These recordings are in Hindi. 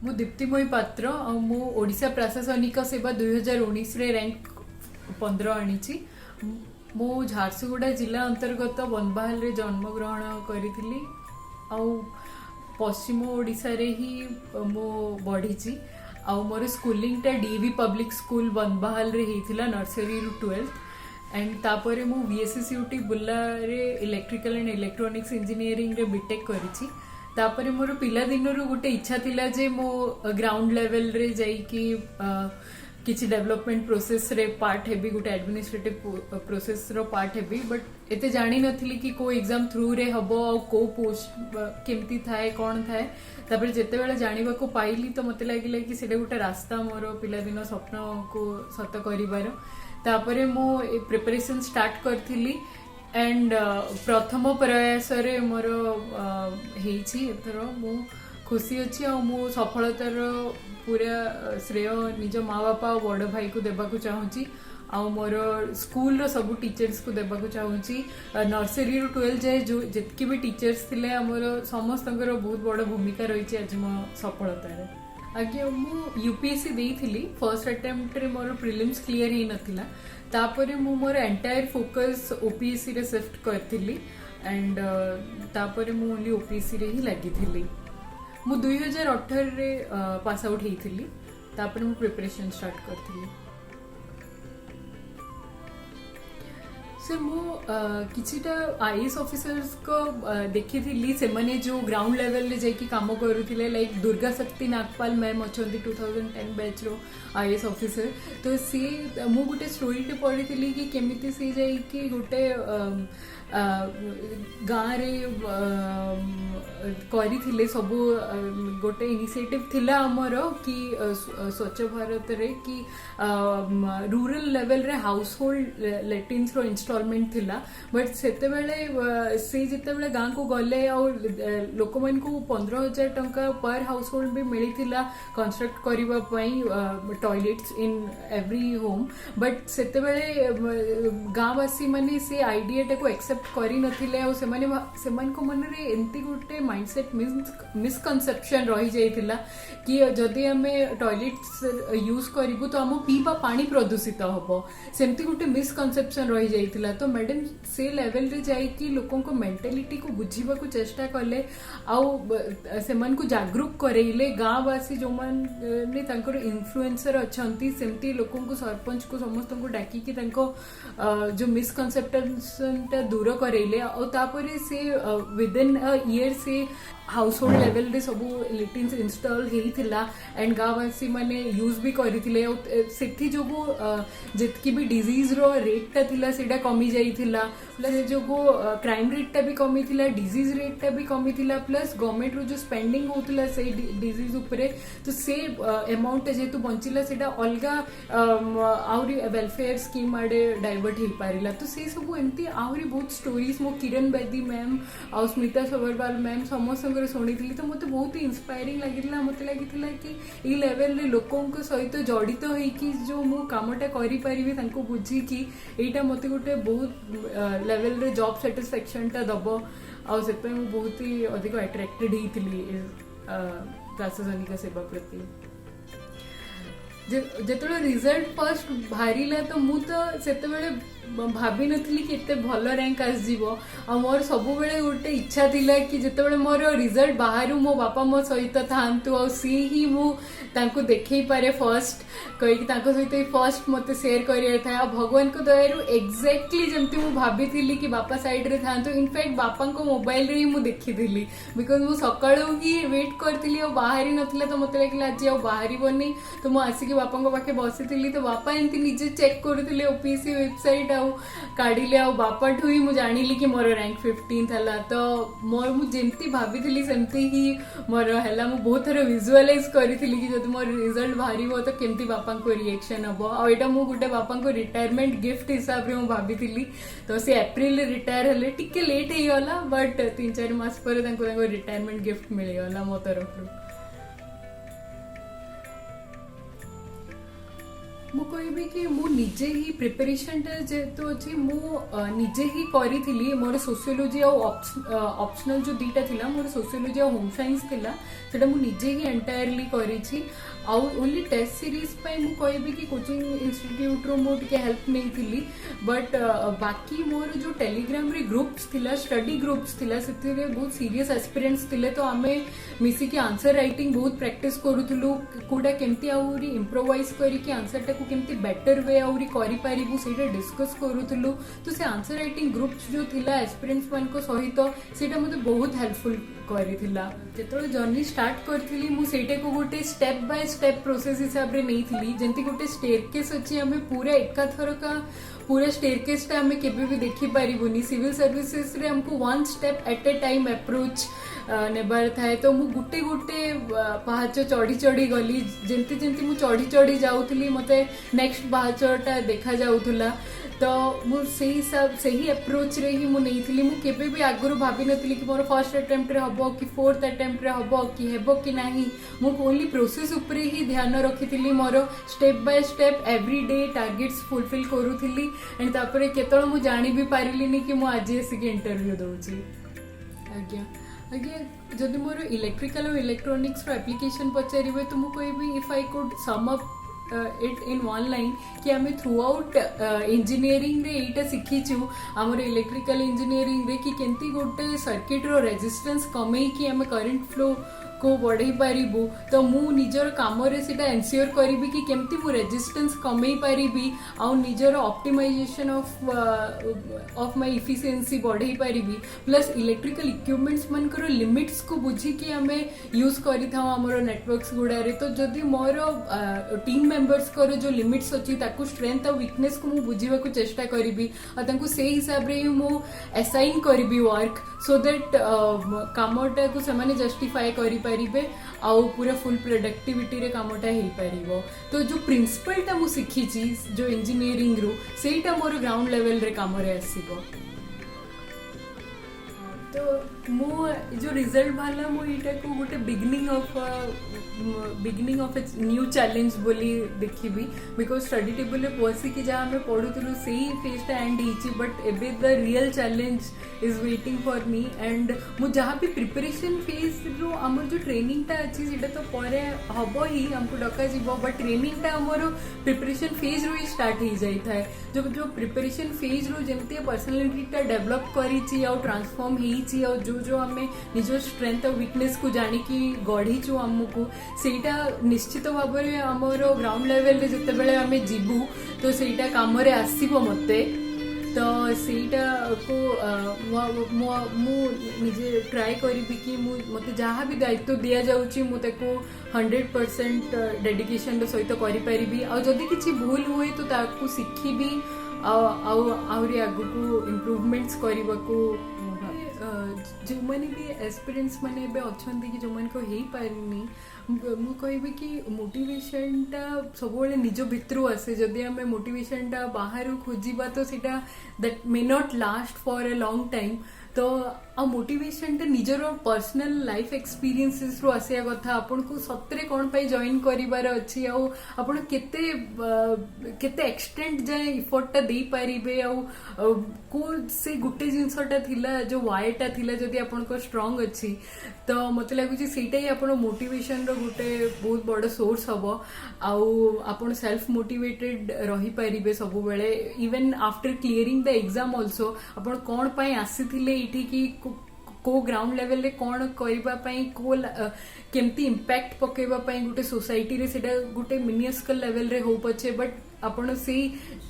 मु दीप्तिमयी पात्र और मु ओडिशा प्रशासनिक सेवा 2019 रे रैंक 15 आनी। मु झारसुगुड़ा जिला अंतर्गत बनबाहाल रे जन्म ग्रहण करी पश्चिम ओडिशा रे ही मु बढ़ी आउ मोर स्कूलिंग टा डीवी पब्लिक स्कूल बनबाहाल रे हेतिला नर्सरी रु 12th एंड तापरे मु बीएससीयूटी बुल्ला रे इलेक्ट्रिकल एंड इलेक्ट्रोनिक्स इंजीनियरिंग रे बीटेक करिछि। तापरे मोर पिला दिनरु गोटे इच्छा थिला जे मो ग्राउंड लेवल रे जाई कि किसी डेवलपमेंट प्रोसेस रे पार्ट हेबी गोटे एडमिनिस्ट्रेटिव प्रोसेस रो पार्ट हेबी बट एते जानी नथिली कि को एग्जाम थ्रू रे हबो आ को पोस्ट केमती थाए कोन थाए। तापर जेते बेले जानिबा को पाइली तो मते लागिला कि सेटा गोटे रास्ता मोर पिला दिन स्वप्न को सत करिवार। तापरे मो प्रिपरेशन स्टार्ट करथिली एंड प्रथम प्रयास रे मोर हेछि एथर मु खुशी अच्छी आ मु सफलतार पूरा श्रेय निज माँ बापा और बड़ भाई को देबाकू चाहूँगी आ मोर स्कूल रो सब टीचर्स को देबाकू चाहूँगी। नर्सरी रु 12 जाए जो जितकी भी टीचर्स थिले हमर समस्त बहुत बड़ भूमिका रही आज मो सफलतार। आगे मु यूपीएससी देइथिली फर्स्ट अटेम्प्ट रे मोर प्रीलिम्स क्लियर ही नथिला। तापरे मु मोर एंटायर फोकस ओपीएससी रे शिफ्ट करथिली एंड तापरे मु ओनली ओपीएससी रे ही लागिथिली। मु 2018 रे पास आउट हेइथिली। तापरे मु प्रिपरेशन स्टार्ट करथिली। से मु किछिटा आईएएस ऑफिसर्स को देखिथिली से माने जो ग्राउंड लेवल रे जाई कि काम करूथिले लाइक दुर्गा शक्ति नागपाल मैम अछंती 2010 बैच रो आईएएस ऑफिसर। तो सी मु गोटे स्टोरी टे पढिथिली कि केमिति से जाई कि गोटे गाँव रे करी सबू गोटे इनिशिएटिव थिला हमर कि स्वच्छ भारत रे कि रूरल लेवल रे हाउस होल्ड लैट्रिन्स रो इंस्टॉलमेंट थिला बट सेते बेले से जिते बेले गाँ को गले आ लोक मन को 15,000 टंका पर हाउस होल्ड भी मिली थिला कंस्ट्रक्ट करबा पई toilets in every home but सेते बेले गाँवासी माने से आइडिया को एक्सेप्ट करी नथिले आ सेमान को मन रे एंती गोटे माइंडसेट मिसकनसेप्शन रही जाइथिला कि जदि आमे टॉयलेट्स यूज करिबु तो हम पीबा पानी प्रदूषित हबो सेमती गोटे मिसकनसेप्शन रही जाइथिला। तो मैडम से लेवल रे जाई कि लोकों को मेंटालिटी को बुझीबा को चेष्टा कले आउ सेमान को जागरूक करेइले गाँवासी जो माने तांकर इन्फ्लुएंसर अछंती सेमती लोकों को सरपंच को समस्त को डाकी कि तांको जो मिसकनसेप्शन ता दूर करेइले और तापरे से विद इन अ ईयर से हाउस होल्ड लेवल रे सब लैट्रिन्स इंस्टॉल हेइथिला एंड गाँवासी माने यूज भी करिथिले सेथि जोगु जितकी भी डिजीज रो रेट ता थिला सेडा कमी जाइथिला प्लस जोगु क्राइम रेट ता भी कमी थिला डिजीज रेट ता भी कमी थिला प्लस गवर्नमेंट रो जो स्पेंडिंग होथिला से डिजीज उपरे तो से अमाउंट जेतु बंचिला सेडा अलगा आउरी वेलफेयर स्कीम आडे डाइवर्ट हे पारिला। तो से सब एमती आउरी बहुत स्टोरीज मो किरण बेदी मैम आ स्मिता सबरवाल मैम समस्त शुणी तो मत बहुत इंस्पायरिंग लगी मत लगी कि ये लेवल रे लोकों सहित जड़ित होइकी जो मु कामटा करि परिबी तांको बुझी कि एटा मते गोटे बहुत लेवल रे जॉब सैटिस्फैक्शन टा दबो आ सेते मु बहुत ही अधिक अट्रैक्टेड हितली प्रशासनिक सेवा प्रति। जेतले रिजल्ट फर्स्ट बाहरिला तो मु तो सेते बेले भाभी नथली कि एते भल रैंक आस जीवो आ मोर सब बेले गोटे इच्छा थिला कि जेते बेले मोर रिजल्ट बाहरु मो बापा मो सहित थांतु आ सी ही मु तांको देखै पारे फर्स्ट कहि कि तांको सहित फर्स्ट मते शेयर करियर था आ भगवान को दयारु एक्जेक्टली जेमती मु भाभी थिली कि बापा साइड रे थांतु इनफैक्ट बापा को मोबाइल रे ही मु देखि थिली बिकॉज़ मु सकाळु ही वेट करथिली आ बाहरी नथिला तो मते लागिला आज आ बाहरी बनी तो मु आसी कि बापा को पाखे बसी थिली तो बापा एंती निजे चेक करथिले ओपीएससी वेबसाइट काढ़िले आ बापा ठू ही मु जानिली कि मोर रैंक 15 हला तो मोर मु जेमती भाभी सेमती ही मोर हला मु बहुत थर विजुअलाइज करिथिली कि जदि मोर रिजल्ट बाहरिबो तो केमती बापा को रिएक्शन हबो आ एटा मु गुटे बापा को रिटायरमेंट गिफ्ट हिसाब रे मु भाबीथिली। तो से अप्रैल रे रिटायर हले टिके लेट हे गला बट 3-4 मास पर तांको रिटायरमेंट गिफ्ट मिल गला मो तरफ। ମୁଁ କହିବି କି ମୁଁ ନିଜେ ହିଁ ପ୍ରିପାରେସନଟା ଯେହେତୁ ଅଛି ମୁଁ ନିଜେ ହିଁ କରିଥିଲି ମୋର ସୋସିଓଲୋଜି ଆଉ ଅପସନାଲ ଯୋଉ ଦୁଇଟା ଥିଲା ମୋର ସୋସିଓଲୋଜି ଆଉ ହୋମ୍ ସାଇନ୍ସ ଥିଲା ସେଟା ମୁଁ ନିଜେ ହିଁ ଏଣ୍ଟାୟାରଲି କରିଛି ଆଉ ଓନ୍ଲି ଟେଷ୍ଟ ସିରିଜ ପାଇଁ ମୁଁ କହିବି କି କୋଚିଂ ଇନଷ୍ଟିଟ୍ୟୁଟ୍ରୁ ମୁଁ ଟିକେ ହେଲ୍ପ ନେଇଥିଲି ବଟ୍ ବାକି ମୋର ଯୋଉ ଟେଲିଗ୍ରାମରେ ଗ୍ରୁପ୍ସ ଥିଲା ଷ୍ଟଡି ଗ୍ରୁପ୍ସ ଥିଲା ସେଥିରେ ବହୁତ ସିରିୟସ୍ ଆସ୍ପିରେଣ୍ଟସ୍ ଥିଲେ ତ ଆମେ ମିଶିକି ଆନ୍ସର ରାଇଟିଂ ବହୁତ ପ୍ରାକ୍ଟିସ୍ କରୁଥିଲୁ କୋଉଟା କେମିତି ଆହୁରି ଇମ୍ପ୍ରୋଭାଇଜ୍ କରିକି ଆନ୍ସରଟାକୁ କେମିତି ବେଟର ୱେ ଆହୁରି କରିପାରିବୁ ସେଇଟା ଡିସ୍କସ୍ କରୁଥିଲୁ ତ ସେ ଆନ୍ସର ରାଇଟିଂ ଗ୍ରୁପ୍ସ ଯୋଉ ଥିଲା ଆସ୍ପିରେଣ୍ଟସ୍ ମାନଙ୍କ ସହିତ ସେଇଟା ମୋତେ ବହୁତ ହେଲ୍ପଫୁଲ୍ କରିଥିଲା ଯେତେବେଳେ ଜର୍ଣ୍ଣି ଷ୍ଟାର୍ଟ କରିଥିଲି ମୁଁ ସେଇଟାକୁ ଗୋଟେ ଷ୍ଟେପ୍ ବାଇ ଷ୍ଟେପ୍ ପ୍ରୋସେସ୍ ହିସାବରେ ନେଇଥିଲି ଯେମିତି ଗୋଟେ ଷ୍ଟେୟାରକେସ୍ ଅଛି ଆମେ ପୁରା ଏକାଥରକା पूरा स्टेयरकेस टा हमें केबे भी देखि पारिबुनी सिविल सर्विसेस रे हमको one step at a time approach नेबार थाए तो मु गुटे गुटे पाहाच चढ़ी चढ़ी गली जेंती जेंती मु चढ़ी चढ़ी जाउथली मते नेक्स्ट पाहाचटा देखा जाउथला तो मु सही अप्रोच रे ही मु नैथिली मु केबे भी आगुरु भाबी नथिली कि मोर फर्स्ट अटेम्प्ट रे हबो कि फोर्थ अटेम्प्ट रे हबो कि हेबो कि नाही मु ओनली प्रोसेस ऊपर ही ध्यान रखिथिली मोर step by step every day targets fulfil करूथिली एंड तापरे केतळ मु जानि भी पारिलिनी कि मु आज एसिक इंटरव्यू दउची आज्ञा आज्ञा जदि मोर इलेक्ट्रिकल और इलेक्ट्रॉनिक्स रो एप्लीकेशन पचारिबे तो मु कहबी if I could sum up it in one line कि आम थ्रू आउट इंजीनियरिंग रे एटा शिखीचु आमर इलेक्ट्रिकल इंजीनियरिंग रे कि केंती गोटे सर्किट रो रेजिस्टेंस कमे कि आम करंट फ्लो को बढ़ई पारिबु तो मु निजर काम रे सेटा एन्श्योर करिबी कि केमती मु रेजिस्टेंस कमेई पारिबी आ निजर ऑप्टिमाइजेशन ऑफ माय इफिशिएंसी बढ़ई पारिबी प्लस इलेक्ट्रिकल इक्विपमेंट्स मनकर लिमिट्स को बुझी कि आमे यूज करि थाउ हमर नेटवर्क्स गुडा रे तो जदी मोर टीम मेंबर्स कर जो लिमिट्स अछि ताकू स्ट्रेंथ और वीकनेस को मु बुझीबा को चेष्टा करिबी आ तांको से हिसाब रे मु असाइन करिबी वर्क सो दैट कामटा को से माने जस्टिफाई करि पारिबे आउ पूरा फुल प्रोडक्टिविटी रे कामटा हेई पारिबो तो जो प्रिंसिपल टा मु सिखी छी जो इंजीनियरिंग रो सेटा मोर ग्राउंड लेवल रे काम रे आसीबो तो मु जो रिजल्ट भाला मु इटा को गोटे beginning of a new challenge बोली देखिबी बिकॉज स्टडी टेबल रे बसी कि जा हमें पढुतलु सेही फेजटा एंड हिची बट एबे the real challenge is waiting for me and मु जहाँ भी प्रिपरेशन फेज रो हमर जो ट्रेनिंग टा अछि सेटा तो परे हबो ही हमको डका जीवो बट ट्रेनिंग टा हमर प्रिपरेशन फेज रो ही स्टार्ट ही जाई थाए जो प्रिपरेशन फेज रो जेमती पर्सनालिटी टा डेवलप करिची और ट्रांसफॉर्म हेची और जो हमें निज स्ट्रेंथ और वीकनेस को जानिकी गढ़ीचु आमको सेटा निश्चित भाव में आमर ग्राउंड लेवल रे जिते बेले आमे जीवु तो सेटा काम रे आसीबो मते तो सेटा को मु निजे ट्राई करिबी कि मते जहाँ भी दायित्व दिया जाउची मु ताको 100% डेडिकेशन सहित करि परिबी आ जदि किछि भूल होई तो ताको सिखिबी आउरी आगु को इम्प्रूवमेंट्स करबा को जो मैंने भी एस्पिरेंट्स मैंने बे अच्छी कि जो मैंने को हेई पारिनी मु कहबी कि मोटिवेशन टा सब बेले निज भितरु आसे जदि हमें मोटिवेशन टा बाहर खोजिबा तो सेटा that may not last for a long time तो आ मोटिवेशन टा निजर पर्सनल लाइफ एक्सपीरियंसेस रो आसिया कथा आपन को सतरे कोन पाई जॉइन करिवार अछि आ आपन केते एक्सटेंट जाय एफर्ट टा देई पारिबे आ को से गुटे जिंसटा थिला जो वाई टा थिला जदि आपन को स्ट्रांग अछि तो मते लागु छी सेटा ही आपन मोटिवेशन रो गुटे बहुत बड़ सोर्स हबो आ आपन सेल्फ मोटिवेटेड रही पारिबे सब बेले even after clearing the exam also आपन कोन पाई आसीथिले इठी की को ग्राउंड लेवल रे कोन करबा पई को केमती इंपैक्ट पकेबा पई गुटे सोसाइटी रे सेटा गुटे मिनिस्कल लेवल रे हो पछे बट आपण से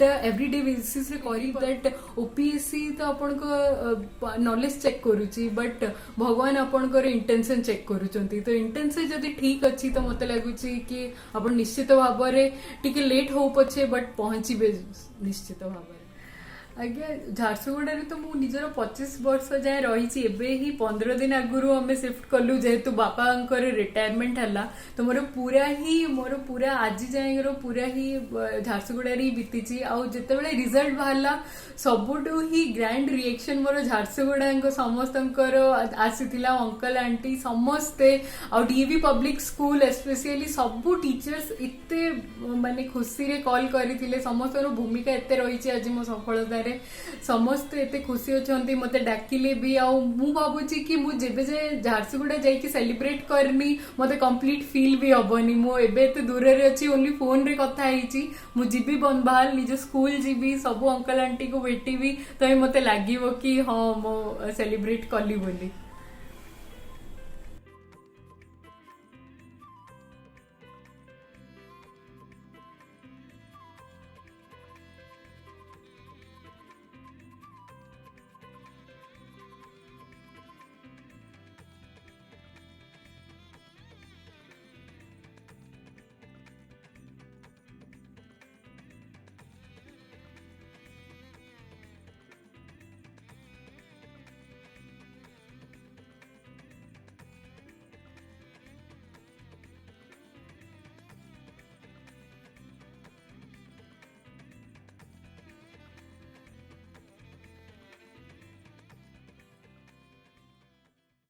त एवरीडे बेसिस रे करी दैट ओपीएससी तो आपण को नॉलेज चेक करूची बट भगवान आपण को इंटेंशन चेक करूचंती तो इंटेंशन जदी ठीक अछि तो मते लागुची कि आपण निश्चित भाव रे टिके लेट हो पछे बट पहुंचीबे निश्चित भाव रे आज्ञा झारसुगुड़ा तो मु निजर 25 वर्ष जाए रही एबे ही 15 दिन आगुरु हमें शिफ्ट कलु जेहेतु बापा रिटायरमेंट हला तो मोर पूरा आज जाए पूरा ही झारसुगुड़ा ही बीती आउ जिते बेले रिजल्ट बाहरला सबुठू ही ग्रैंड रिएक्शन मोर झारसुगुड़ा समस्तंकर आसीथिला अंकल आंटी समस्ते आ डीवी पब्लिक स्कूल स्पेशली सबू टीचर्स इत्ते माने खुशी रे कॉल करथिले समस्तर भूमिका एते रही आज मो सफलतार समस्ते एते खुशी अछंती मते डाकिले भी आ मु भाबुची कि मु जेबे जे झारसुगुड़ा जाई सेलिब्रेट करनी मते कंप्लीट फील भी हबनी मो एबे एते दूर रे अछि ओनली फोन रे कथा हिची मु जीबी बाहर निज स्कूल जीबी सब अंकल आंटी को भेटी भी तो मते लागिवो कि हाँ मो सेलिब्रेट कली बोली।